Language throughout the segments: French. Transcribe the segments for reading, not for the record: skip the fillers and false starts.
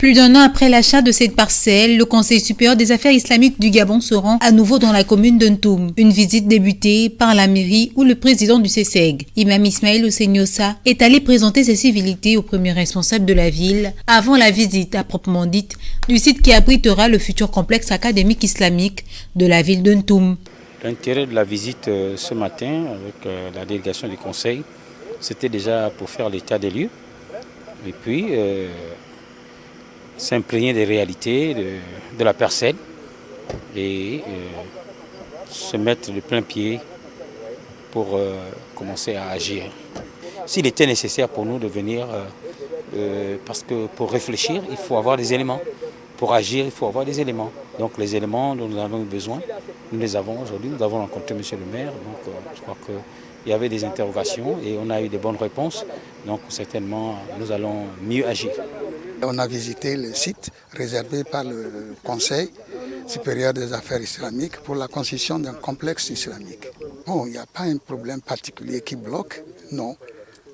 Plus d'un an après l'achat de cette parcelle, le Conseil supérieur des affaires islamiques du Gabon se rend à nouveau dans la commune d'Untoum. Une visite débutée par la mairie où le président du CSEG, Imam Ismaël Ouseniosa, est allé présenter ses civilités aux premiers responsables de la ville avant la visite à proprement dite du site qui abritera le futur complexe académique islamique de la ville d'Untoum. L'intérêt de la visite ce matin avec la délégation du Conseil, c'était déjà pour faire l'état des lieux et puis s'imprégner des réalités de la parcelle et se mettre de plein pied pour commencer à agir. S'il était nécessaire pour nous de venir, parce que pour réfléchir, il faut avoir des éléments. Pour agir, il faut avoir des éléments. Donc les éléments dont nous avons eu besoin, nous les avons aujourd'hui. Nous avons rencontré M. le maire. Donc je crois qu'il y avait des interrogations et on a eu des bonnes réponses. Donc certainement, nous allons mieux agir. On a visité le site réservé par le Conseil supérieur des affaires islamiques pour la construction d'un complexe islamique. Bon, il n'y a pas un problème particulier qui bloque, non.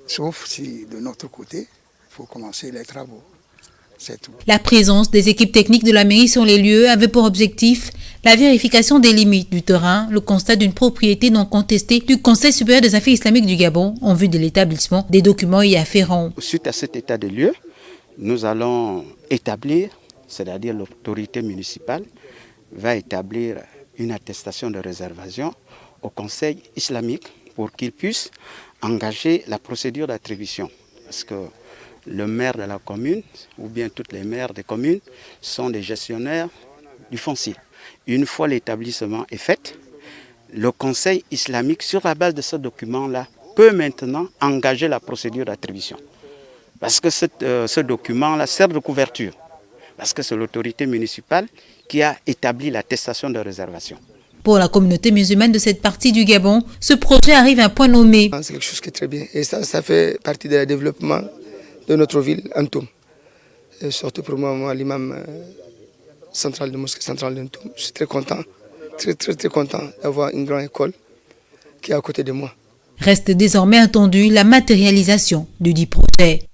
Sauf si de notre côté, il faut commencer les travaux. C'est tout. La présence des équipes techniques de la mairie sur les lieux avait pour objectif la vérification des limites du terrain, le constat d'une propriété non contestée du Conseil supérieur des affaires islamiques du Gabon en vue de l'établissement des documents y afférents. Suite à cet état de lieu, nous allons établir, c'est-à-dire l'autorité municipale va établir une attestation de réservation au Conseil islamique pour qu'il puisse engager la procédure d'attribution. Parce que le maire de la commune, ou bien toutes les maires des communes, sont des gestionnaires du foncier. Une fois l'établissement est fait, le Conseil islamique, sur la base de ce document-là, peut maintenant engager la procédure d'attribution. Parce que ce document-là sert de couverture. Parce que c'est l'autorité municipale qui a établi l'attestation de réservation. Pour la communauté musulmane de cette partie du Gabon, ce projet arrive à un point nommé. C'est quelque chose qui est très bien. Et ça fait partie du développement de notre ville, Untoum. Et surtout pour moi l'imam central de mosquée centrale d'Untoum. Je suis très content, très content d'avoir une grande école qui est à côté de moi. Reste désormais attendue la matérialisation du dit projet.